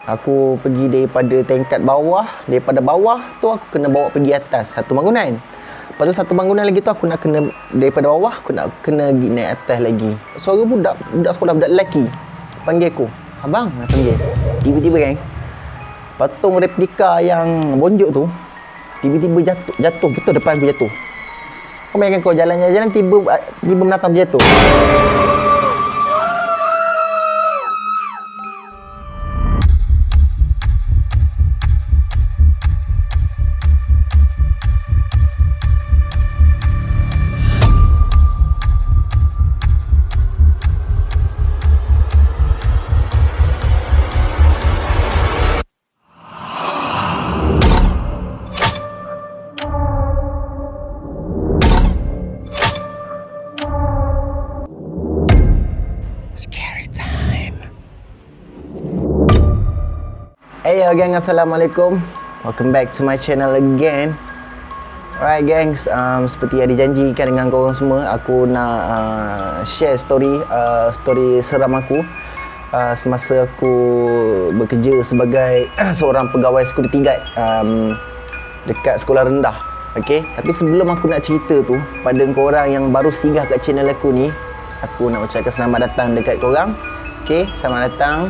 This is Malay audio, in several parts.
Aku pergi daripada tingkat bawah. Daripada bawah tu aku kena bawa pergi atas satu bangunan. Lepas tu satu bangunan lagi tu aku nak kena daripada bawah aku nak kena pergi naik atas lagi. Suara budak sekolah, budak lelaki panggil aku. Abang nak panggil. Tiba-tiba kan patung replika yang bonjok tu tiba-tiba jatuh betul depan aku jatuh. Kau bayangkan kau jalan-jalan tiba menatang jatuh. Scary time. Hey yo gang, assalamualaikum. Welcome back to my channel again. Alright gangs, seperti yang dijanjikan dengan korang semua, aku nak share story seram aku semasa aku bekerja sebagai seorang pegawai security guard dekat sekolah rendah. Okay, tapi sebelum aku nak cerita tu pada korang yang baru singgah kat channel aku ni, aku nak ucapkan selamat datang dekat korang. Okay, selamat datang.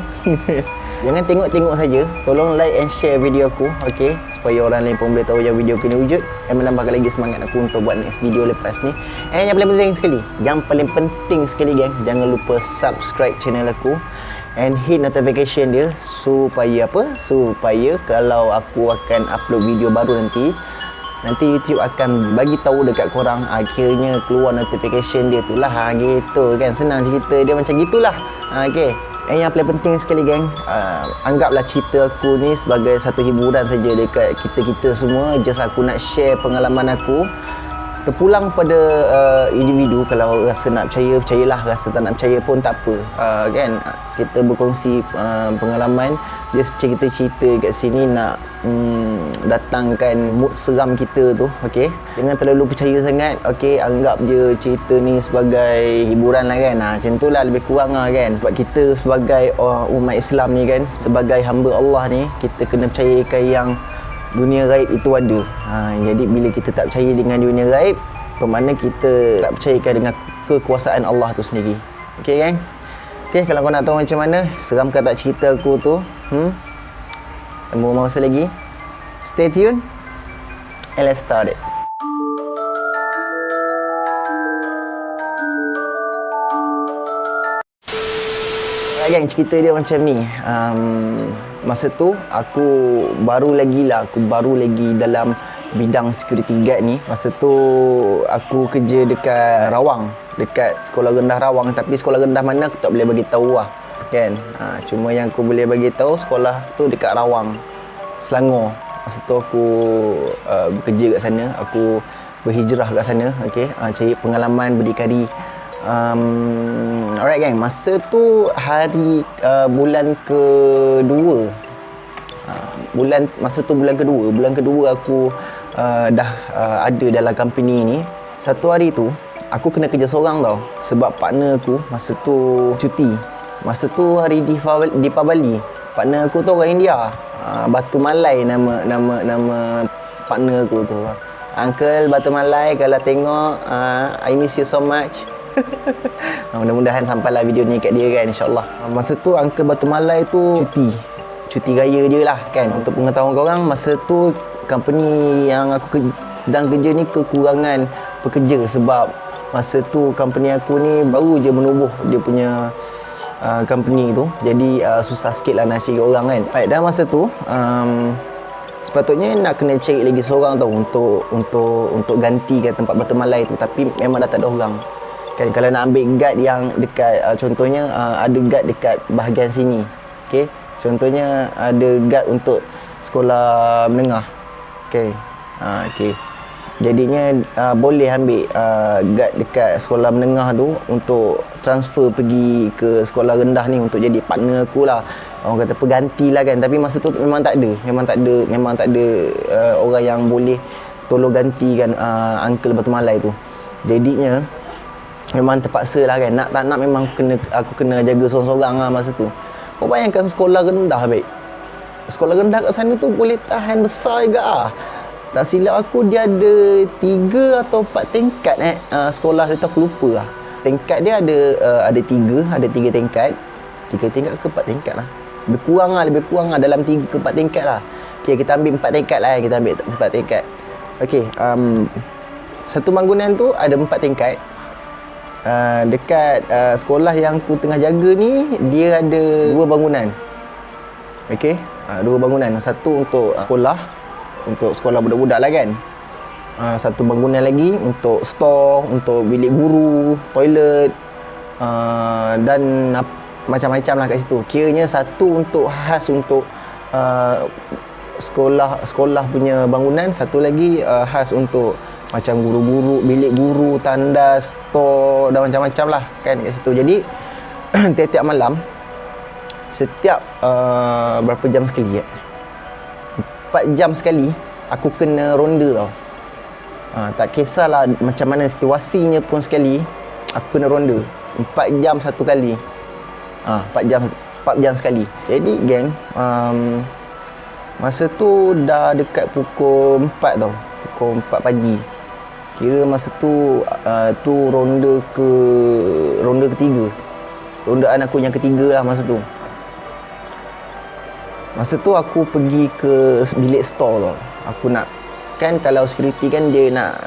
Jangan tengok-tengok saja. Tolong like and share video aku, okay, supaya orang lain pun boleh tahu yang video aku ni wujud dan menambahkan lagi semangat aku untuk buat next video lepas ni. And yang paling penting sekali gang, jangan lupa subscribe channel aku and hit notification dia supaya apa? Supaya kalau aku akan upload video baru nanti YouTube akan bagi tahu dekat korang, akhirnya keluar notification dia tu lah. Gitu kan, senang cerita dia macam gitulah. Okay. Yang paling penting sekali geng, anggaplah cerita aku ni sebagai satu hiburan saja dekat kita semua. Just aku nak share pengalaman aku. Terpulang pada individu, kalau rasa nak percaya, percayalah. Rasa tak nak percaya pun tak apa, kan. Kita berkongsi pengalaman. Just cerita-cerita kat sini nak datangkan mood seram kita tu, okay. Jangan terlalu percaya sangat, okay. Anggap je cerita ni sebagai hiburan lah kan. Macam tu lah lebih kurang lah kan. Sebab kita sebagai umat Islam ni kan, sebagai hamba Allah ni, kita kena percayakan yang dunia gaib itu ada. Jadi bila kita tak percaya dengan dunia gaib, bermakna kita tak percayakan dengan kekuasaan Allah tu sendiri. Okay guys. Okay, kalau kau nak tahu macam mana seram ke tak cerita aku tu, tunggu masa lagi. Stay tune and let's start it. Alright gang, cerita dia macam ni. Masa tu aku baru lagi dalam bidang security guard ni. Masa tu aku kerja dekat Rawang, dekat sekolah rendah Rawang. Tapi sekolah rendah mana aku tak boleh bagi tahu lah kan. Cuma yang aku boleh bagi tahu sekolah tu dekat Rawang, Selangor. Masa tu aku bekerja kat sana, aku berhijrah kat sana, okey, cari pengalaman berdikari. Alright gang, masa tu hari bulan kedua. Bulan kedua aku dah ada dalam company ni. Satu hari tu aku kena kerja seorang tau, sebab partner aku masa tu cuti. Masa tu hari Deepavali. Partner aku tu orang India. Batu Malai nama partner aku tu. Uncle Batu Malai, kalau tengok I miss you so much. Mudah-mudahan sampailah video ni kat dia kan, insyaAllah. Masa tu Uncle Batu Malai tu cuti raya je lah kan. Untuk pengetahuan korang, masa tu company yang aku sedang kerja ni kekurangan pekerja. Sebab masa tu company aku ni baru je menubuh dia punya company tu. Jadi susah sikit lah nak cari orang kan. Baik, dah masa tu sepatutnya nak kena cari lagi seorang tau untuk gantikan tempat Batu Malai tu. Tapi memang dah tak ada orang kan. Kalau nak ambil guard yang dekat contohnya ada guard dekat bahagian sini, okay. Contohnya ada guard untuk sekolah menengah, okay. Okay. Jadinya boleh ambil guard dekat sekolah menengah tu untuk transfer pergi ke sekolah rendah ni untuk jadi partner aku lah. Orang kata pengganti lah kan. Tapi masa tu memang tak ada orang yang boleh tolong gantikan Uncle Batu Malai tu. Jadinya memang terpaksa lah kan. Nak tak nak memang aku kena jaga seorang-seorang lah masa tu. Kau bayangkan sekolah rendah baik. sekolah rendah kat sana tu boleh tahan besar juga ah. Tak silap aku dia ada 3 atau 4 tingkat sekolah dia tu aku lupa lah. Tingkat dia ada 3 tingkat. 3 tingkat ke 4 tingkat lah. Lebih kurang lah dalam 3 ke 4 tingkat lah. Okey, kita ambil 4 tingkat lah. Kita ambil 4 tingkat. Okey, satu bangunan tu ada 4 tingkat. Dekat sekolah yang aku tengah jaga ni, dia ada 2 bangunan. Okey, 2 bangunan. Satu untuk sekolah budak-budak lah kan. Satu bangunan lagi untuk store, untuk bilik guru, toilet, dan macam-macam lah kat situ. Kiranya satu khas untuk sekolah punya bangunan, satu lagi khas untuk macam guru-guru, bilik guru, tandas, store dan macam-macam lah kan kat situ. Jadi tiap-tiap malam, setiap berapa jam sekali 4 jam sekali aku kena ronda tau. Tak kisahlah macam mana situasinya pun sekali, aku kena ronda 4 jam satu kali. 4 jam sekali. Jadi geng, masa tu dah dekat pukul 4 tau. Pukul 4 pagi. Kira masa tu ronda ketiga. Rondaan aku yang ketiga lah masa tu. Masa tu aku pergi ke bilik store tau. Aku nak, kan kalau security kan dia nak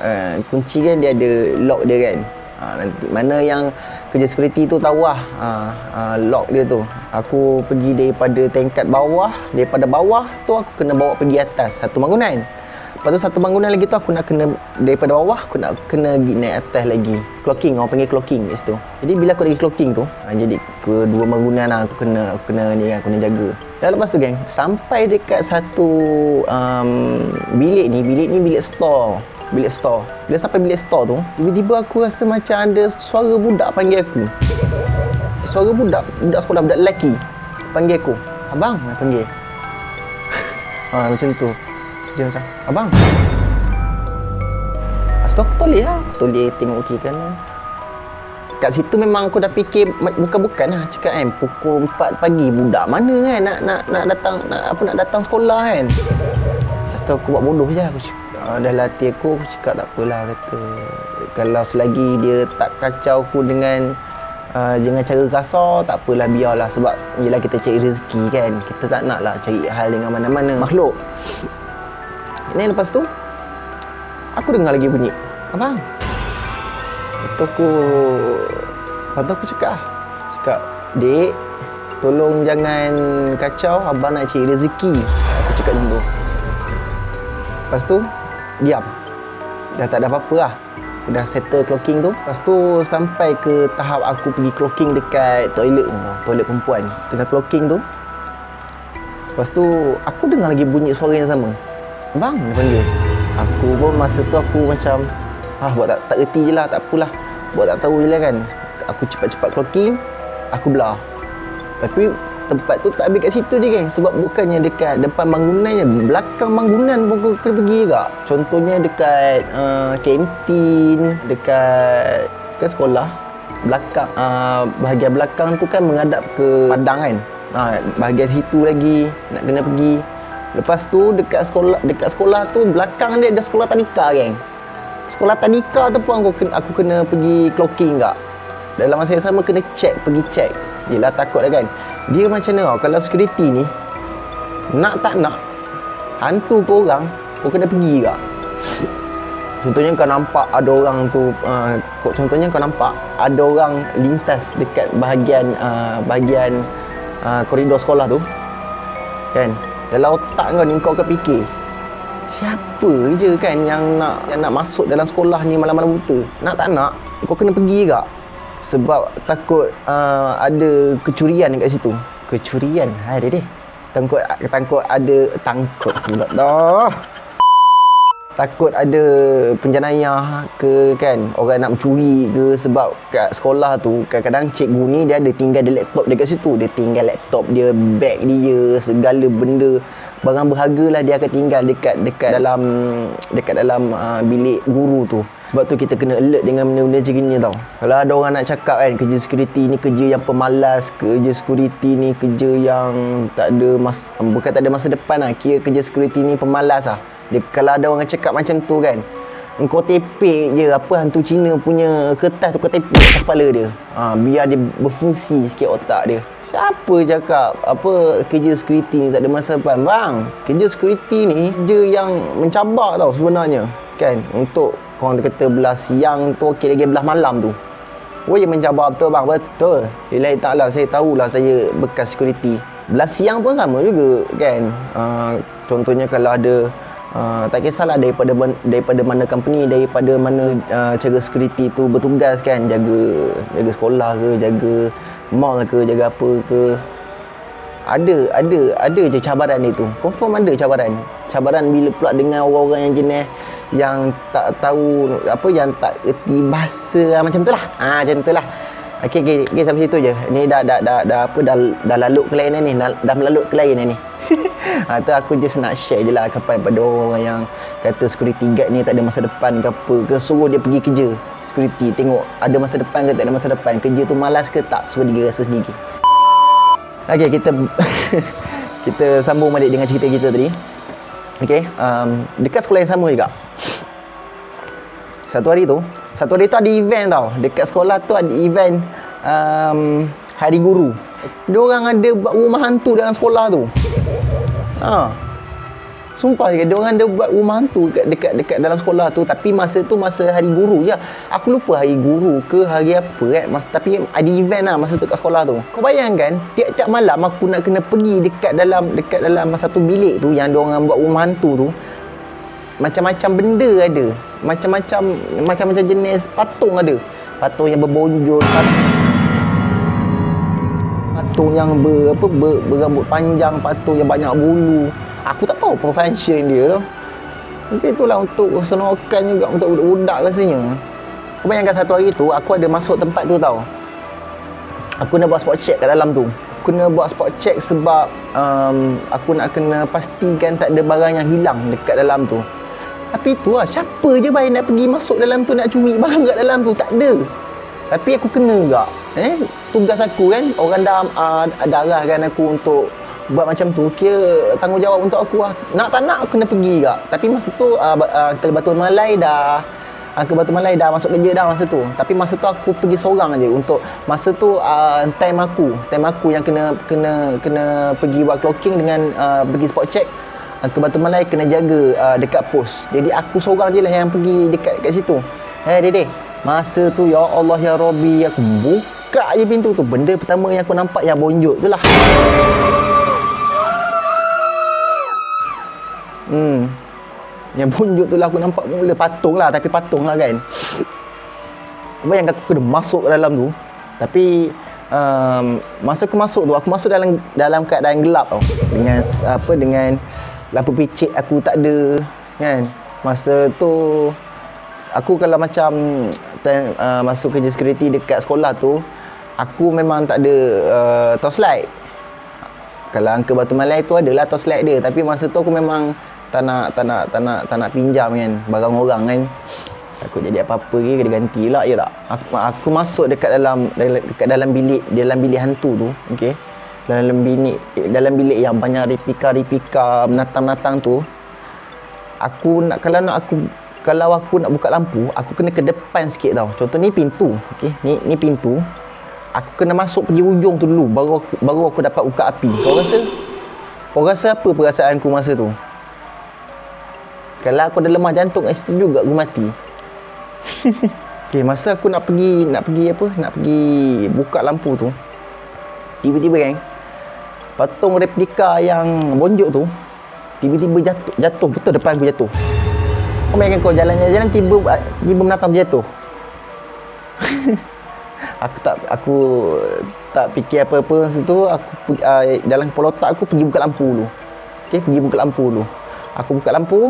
kunci kan dia ada lock dia kan. Nanti mana yang kerja security tu tahu lah lock dia tu. Aku pergi daripada tingkat bawah, daripada bawah tu aku kena bawa pergi atas satu bangunan. Lepas tu satu bangunan lagi tu aku nak kena daripada bawah, aku nak kena naik atas lagi. Clocking, orang panggil clocking kat situ. Jadi bila aku lagi clocking tu, jadi kedua bangunan lah aku kena ni kan, aku kena jaga. Dan lepas tu geng, sampai dekat satu bilik ni bilik store. Bila sampai bilik store tu, tiba-tiba aku rasa macam ada suara budak panggil aku. Suara budak sekolah, budak lelaki panggil aku. Abang, dia panggil. Macam tu. Dia macam, abang. Lepas tu aku toleh lah. Aku toleh tengok kiri kanan. Kat situ memang aku dah fikir bukan lah cakap kan pukul 4 pagi budak mana kan nak datang sekolah kan. Lepas tu aku buat bodoh je. Aku dalam hati aku cakap tak apalah, kata kalau selagi dia tak kacau aku dengan cara kasar, tak apalah, biarlah. Sebab yelah kita cari rezeki kan, kita tak nak lah cari hal dengan mana-mana makhluk. Ini lepas tu aku dengar lagi bunyi, abang. Lepas tu aku cakap, dek, tolong jangan kacau, abang nak cari rezeki. Aku cakap macam tu. Lepas tu diam. Dah tak ada apa-apa lah. Aku dah settle clocking tu. Lepas tu sampai ke tahap aku pergi clocking dekat toilet tu tau. Toilet perempuan. Tengah clocking tu. Lepas tu aku dengar lagi bunyi suara yang sama. Abang, dia panggil. Aku pun masa tu aku macam buat tak reti je lah, tak apalah. Buat tak tahu je lah kan. Aku cepat-cepat clocking, aku belah. Tapi tempat tu tak habis kat situ je geng. Sebab bukannya dekat depan bangunannya, belakang bangunan pun aku kena pergi juga. Contohnya dekat kantin, dekat sekolah belakang, bahagian belakang tu kan menghadap ke padang kan. Bahagian situ lagi nak kena pergi. Lepas tu dekat sekolah tu belakang dia ada sekolah tadika geng. Sekolah tadika tu pun aku kena pergi clocking juga. Dalam masa yang sama kena pergi check. Yelah takut lah kan. Dia macam mana kalau security ni nak tak nak hantu kau orang, kau kena pergi juga. Contohnya kau nampak ada orang tu ada orang lintas dekat bahagian koridor sekolah tu kan. Dalam otak kau ni kau akan fikir, siapa je kan yang nak masuk dalam sekolah ni malam-malam buta. Nak tak nak kau kena pergi juga. Sebab takut ada kecurian dekat situ. Kecurian? Ada deh. Takut pula dah. Takut ada penjenayah ke kan, orang nak mencuri ke. Sebab kat sekolah tu kadang-kadang cikgu ni dia ada tinggal dia laptop dekat situ. Dia tinggal laptop dia, beg dia, segala benda barang berharga lah dia akan tinggal dekat dalam bilik guru tu. Sebab tu kita kena alert dengan benda-benda macam ni tau. Kalau ada orang nak cakap kan, kerja security ni kerja yang pemalas, kerja security ni kerja yang tak ada bukan tak ada masa depan lah, kira kerja security ni pemalas lah. Kalau ada orang cakap macam tu kan, kau tepek je apa hantu Cina punya kertas tu, kau tepek kat kepala dia. Biar dia berfungsi sikit otak dia. Siapa cakap apa kerja security ni tak ada masa depan? Bang, kerja security ni kerja yang mencabar tau sebenarnya. Kan, untuk orang kata belah siang tu okey lagi, belah malam tu yang mencabar betul bang, betul. Lillahi ta'ala, saya tahulah, saya bekas security. Belah siang pun sama juga kan. Contohnya kalau ada tak kisahlah daripada mana company, daripada mana cara security tu bertugas kan, jaga sekolah ke, jaga mall ke, jaga apa ke, ada je cabaran itu. Confirm ada cabaran bila pula dengan orang-orang yang jenis yang tak tahu apa, yang tak erti bahasa macam tu lah. Macam tu lah. Okey sampai situ je. Ni dah lalut ke lain ni, dah melalut ke lain ni. Tu aku just nak share je lah kepada orang yang kata security guard ni tak ada masa depan ke apa ke, suruh dia pergi kerja security, tengok ada masa depan ke tak ada masa depan, kerja tu malas ke tak, suruh dia rasa sendiri. Okey, kita sambung balik dengan cerita kita tadi. Okey, dekat sekolah yang sama juga. Satu hari tu ada event tau. Dekat sekolah tu ada event Hari Guru. Diorang ada buat rumah hantu dalam sekolah tu. Sumpah je, diorang ada buat rumah hantu dekat dalam sekolah tu. Tapi masa tu masa Hari Guru je. Aku lupa Hari Guru ke hari apa tapi ada event lah masa tu kat sekolah tu. Kau bayangkan tiap-tiap malam aku nak kena pergi dekat dalam satu bilik tu yang diorang buat rumah hantu tu. Macam-macam benda ada. Macam-macam jenis patung ada. Patung yang berbonjol, patung yang berambut panjang, patung yang banyak bulu. Aku tak tahu apa function dia tu. Mungkin itulah untuk senokan juga untuk budak-budak rasanya. Kau bayangkan satu hari tu aku ada masuk tempat tu tau. Aku nak buat spot check kat dalam tu. Aku nak buat spot check sebab aku nak kena pastikan tak ada barang yang hilang dekat dalam tu. Tapi tu lah, siapa je baik nak pergi masuk dalam tu nak curi barang kat dalam tu, tak ada. Tapi aku kena juga. Tugas aku kan, orang dah arahkan aku untuk buat macam tu, kira tanggungjawab untuk aku lah. Nak tak nak aku kena pergi juga. Tapi masa tu Batu Malai dah masuk kerja dah masa tu. Tapi masa tu aku pergi seorang aje untuk masa tu time aku yang kena pergi buat clocking dengan pergi spot check. Batu Malai kena jaga dekat pos. Jadi aku seorang je lah yang pergi dekat situ. Dede, masa tu ya Allah ya Rabbi, aku buka je pintu tu. Benda pertama yang aku nampak yang bonjok tu lah. Yang bonjok tu lah aku nampak mula patung lah, tapi patung lah kan. Bayangkan aku kena masuk ke dalam tu. Tapi masa aku masuk tu, aku masuk dalam keadaan gelap tau. Dengan lampu picit aku tak ada kan. Masa tu aku kalau macam masuk kerja security dekat sekolah tu, aku memang tak ada torchlight. Kalau Angka Batu Malai tu adalah torchlight dia, tapi masa tu aku memang tak nak pinjam kan barang orang kan. Takut jadi apa-apa ke, kena ganti lah je tak. Aku masuk dekat dalam bilik hantu tu, okey. Dalam bilik yang banyak replika menatang-menatang tu. Kalau aku nak buka lampu, aku kena ke depan sikit tau. Contoh ni pintu, okey. Ni pintu. Aku kena masuk pergi ujung tu dulu, baru aku dapat buka api. Kau rasa apa perasaanku masa tu? Kalau aku ada lemah jantung kat situ juga aku mati. Okey, masa aku nak pergi buka lampu tu, tiba-tiba kan patung replika yang bonjok tu tiba-tiba jatuh betul depan aku jatuh. Kau bayangkan kau jalan tiba menatang jatuh. Aku tak fikir apa-apa masa tu. Aku dalam kepala otak aku pergi buka lampu dulu. Okey, pergi buka lampu dulu. Aku buka lampu.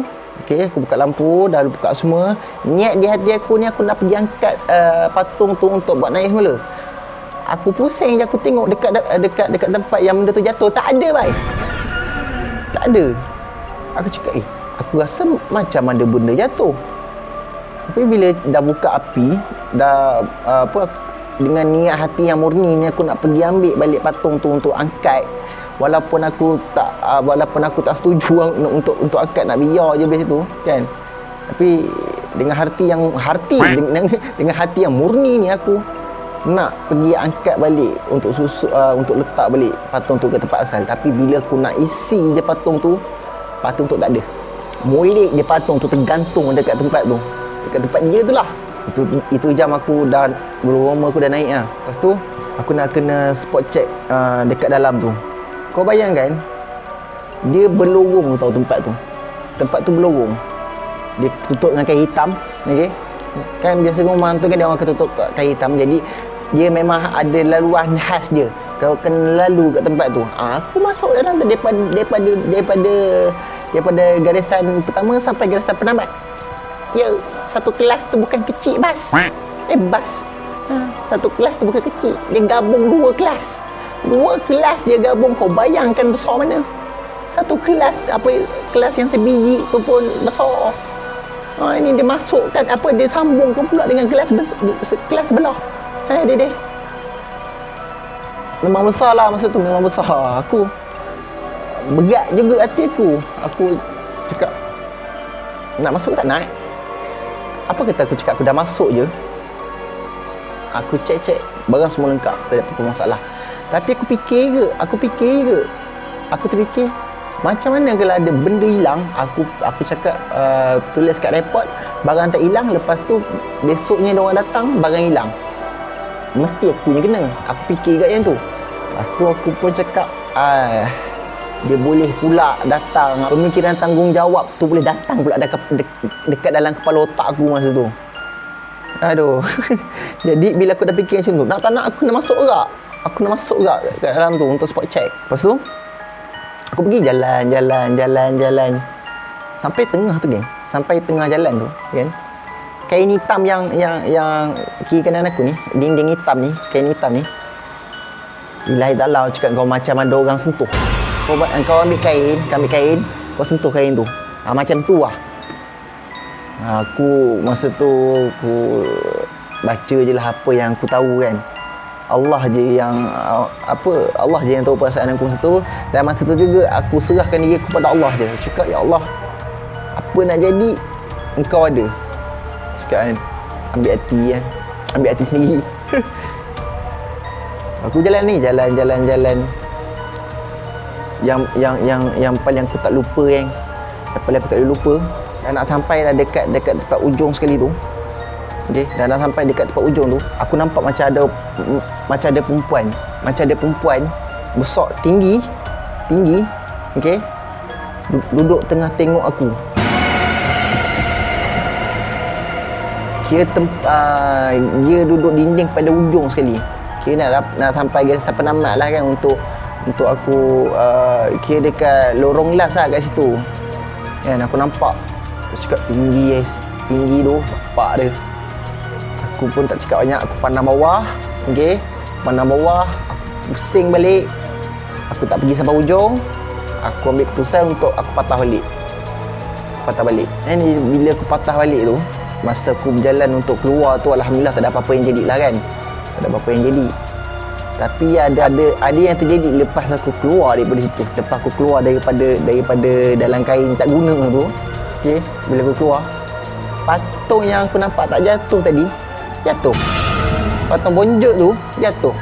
Okey, aku buka lampu, dah buka semua. Niat di hati aku ni aku nak pergi angkat patung tu untuk buat naik semula. Aku pusing je, aku tengok dekat tempat yang benda tu jatuh, tak ada bai. Tak ada. Aku cakap, aku rasa macam ada benda jatuh. Tapi bila dah buka api, dah dengan niat hati yang murni ni, aku nak pergi ambil balik patung tu untuk angkat. Walaupun aku tak setuju untuk angkat, nak biar je base tu kan. Tapi dengan dengan hati yang murni ni, aku nak pergi angkat balik untuk untuk letak balik patung tu ke tempat asal. Tapi bila aku nak isi je patung tu tak ada. Molek je patung tu tergantung dekat tempat tu, dekat tempat dia tu lah. Itu jam aku dah, bulu roma aku dah naik lah. Lepas tu aku nak kena spot check dekat dalam tu. Kau bayangkan, dia berlorong, tahu tempat tu berlorong. Dia tutup dengan kain hitam, okey. Kan biasa rumah tu kan dia orang akan tutup kain hitam. Jadi dia memang ada laluan khas dia. Kau kena lalu kat tempat tu. Aku masuk dalam tu daripada garisan pertama sampai garisan penambat. Ya, satu kelas tu bukan kecil, Bas. Bas. Satu kelas tu bukan kecil. Dia gabung dua kelas. Dua kelas dia gabung, kau bayangkan besar mana. Satu kelas, kelas yang sebiji tu pun besar. Ini dia masukkan dia sambungkan pula dengan kelas sebelah. Dia memang besar lah masa tu, memang besar. Aku berat juga hati aku. Aku cakap nak masuk tak nak. Apa kata aku cakap aku dah masuk je. Aku cek barang semua lengkap, tak ada apa-apa masalah. Tapi aku terfikir macam mana kalau ada benda hilang. Aku cakap tulis kat report barang tak hilang, lepas tu besoknya diorang datang barang hilang, mesti aku punya kena. Aku fikir kat yang tu. Lepas tu aku pun cakap dia boleh pula datang, pemikiran tanggungjawab tu boleh datang pula dekat dalam kepala otak aku masa tu. Aduh. Jadi bila aku dah fikir macam tu, nak tak nak aku nak masuk gerak. Aku nak masuk gerak kat dalam tu untuk spot check. Lepas tu aku pergi jalan sampai tengah tu, geng. Sampai tengah jalan tu, kan. Kain hitam yang kiri kanan aku ni, dinding hitam ni, kain hitam ni. Ilahi ta'ala, cakap kau macam ada orang sentuh. Kau ambil kain, kau sentuh kain tu. Macam tu lah. Aku masa tu aku baca je lah apa yang aku tahu kan. Allah je yang tahu perasaan aku masa tu. Dan masa tu juga aku serahkan diri aku kepada Allah je. Cakap, ya Allah, apa nak jadi engkau ada. Cakap kan, ambil hati sendiri. Aku jalan yang paling aku tak lupa kan. Yang paling aku tak boleh lupa, dah nak sampai dah dekat tempat ujung sekali tu. Okey, dah nak sampai dekat tempat ujung tu, aku nampak macam ada perempuan besar, tinggi, okey, duduk tengah tengok aku. Kira dia duduk dinding pada ujung sekali. Kira nak sampai garisan penamat lah kan, untuk aku kira dekat lorong las lah kat situ. Kan aku nampak. Aku cakap tinggi tu, nampak dia. Aku pun tak cakap banyak, aku pandang bawah. Okey, pandang bawah, aku pusing balik. Aku tak pergi sampai ujung. Aku ambil keputusan untuk aku patah balik. Bila aku patah balik tu, masa aku berjalan untuk keluar tu, alhamdulillah tak ada apa-apa yang jadi lah kan. Tak ada apa-apa yang jadi. Tapi ada yang terjadi lepas aku keluar daripada situ. Lepas aku keluar daripada dalam kain tak guna tu. Okey, bila aku keluar, patung yang aku nampak tak jatuh tadi, jatuh. Patung bonjok tu jatuh.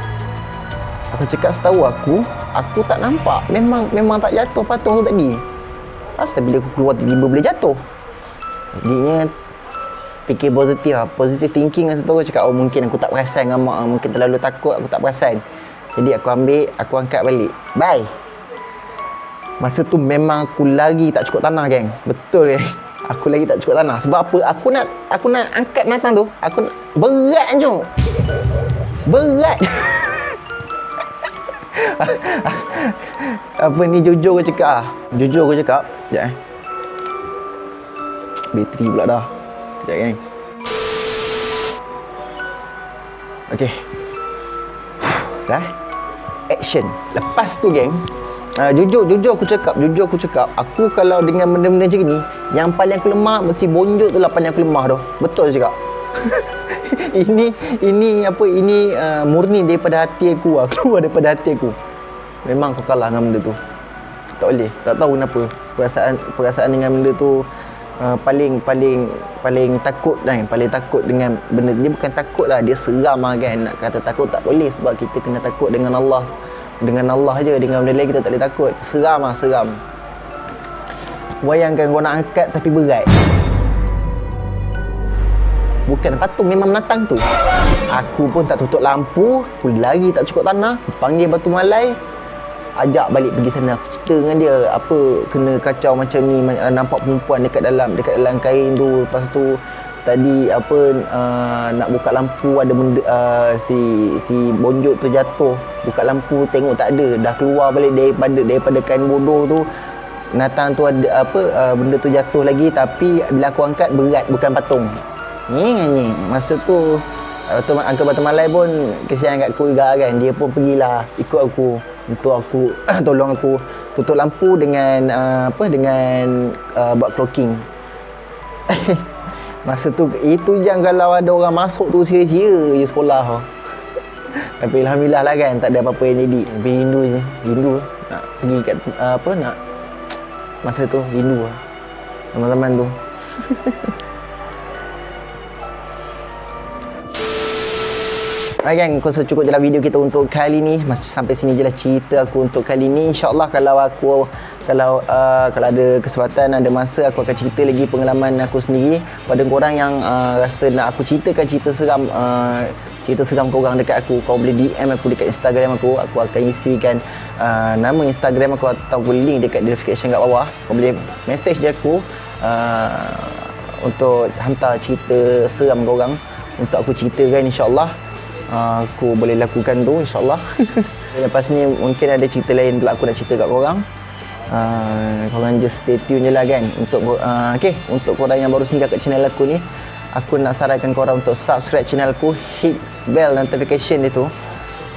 Aku cakap setahu aku tak nampak. Memang tak jatuh patung tu tadi. Asal bila aku keluar tiba-tiba boleh jatuh. Jadinya fikir positif lah. Positive thinking masa tu. Aku cakap, mungkin aku tak perasan dengan mak. Mungkin terlalu takut, aku tak perasan. Jadi aku angkat balik. Bye. Masa tu memang aku lari tak cukup tanah, geng. Betul, geng. Aku lagi tak cukup tanah. Sebab apa? Aku nak angkat binatang tu. Berat je. Berat. Apa ni, jujur aku cakap. Sekejap bateri pula dah. Sekejap, geng. Okey. Dah. Action. Lepas tu, geng, Jujur aku cakap, aku kalau dengan benda-benda macam ni, yang paling aku lemah mesti bonjok tu lah paling aku lemah tu. Betul cakap. ini murni daripada hati aku lah, keluar daripada hati aku. Memang aku kalah dengan benda tu. Tak boleh, tak tahu kenapa. Perasaan dengan benda tu paling takut kan, paling takut dengan benda dia. Bukan takut lah, dia seram lah kan. Nak kata takut tak boleh, sebab kita kena takut dengan Allah. Dengan Allah je, dengan benda lain kita tak boleh takut. Seram lah, seram. Bayangkan kau nak angkat tapi berat. Bukan patung, memang menatang tu. Aku pun tak tutup lampu, aku lari tak cukup tanah, aku panggil batu malai, ajak balik pergi sana. Aku cerita dengan dia apa kena kacau macam ni, nampak perempuan dekat dalam kain tu. Lepas tu tadi nak buka lampu, ada benda si bonjok tu jatuh. Buka lampu tengok tak ada, dah keluar balik daripada kain bodoh tu. Natang tu ada benda tu jatuh lagi, tapi bila aku angkat berat, bukan patung. Ni masa tu Uncle Batu Malai pun kesian kat aku juga kan. Dia pun pergilah ikut aku untuk aku tolong aku tutup lampu dengan buat clocking. Masa tu itu yang kalau ada orang masuk tu sia-sia je sekolah tu. Tapi alhamdulillah lah kan, tak ada apa-apa yang jadi. Tapi rindu nak pergi kat nak masa tu, rindu lah zaman-zaman tu. Alright gang, aku rasa cukup je lah video kita untuk kali ni. Sampai sini je lah cerita aku untuk kali ni. InsyaAllah kalau ada kesempatan, ada masa, aku akan cerita lagi pengalaman aku sendiri pada korang yang rasa nak aku ceritakan cerita seram korang dekat aku. Kau boleh DM aku dekat Instagram aku akan isikan nama Instagram aku atau link dekat description kat bawah. Kau boleh message je aku untuk hantar cerita seram korang untuk aku ceritakan. InsyaAllah aku boleh lakukan tu, insyaAllah. Lepas ni mungkin ada cerita lain pula aku nak cerita kat korang. Korang just stay tune je lah kan. Untuk korang yang baru singgah kat channel aku ni, aku nak sarankan korang untuk subscribe channel aku, hit bell notification dia tu.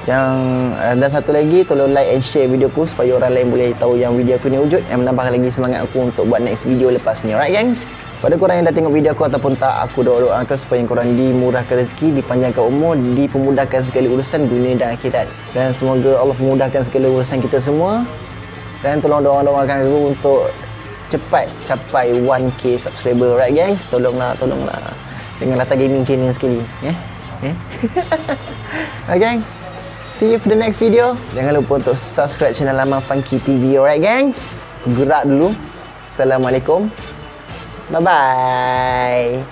Dan satu lagi, tolong like and share video aku supaya orang lain boleh tahu yang video aku ni wujud, yang menambah lagi semangat aku untuk buat next video lepas ni. Alright gangs, pada korang yang dah tengok video aku ataupun tak, aku doakan supaya korang dimurahkan rezeki, dipanjangkan umur, dipermudahkan segala urusan dunia dan akhirat. Dan semoga Allah memudahkan segala urusan kita semua. Dan tolong doakan aku untuk cepat capai 1k subscriber. Alright guys, tolonglah dengan Latar Gaming channel sekali. Alright gang, see you for the next video. Jangan lupa untuk subscribe channel lama Funky TV. Alright gangs, gerak dulu. Assalamualaikum. Bye-bye.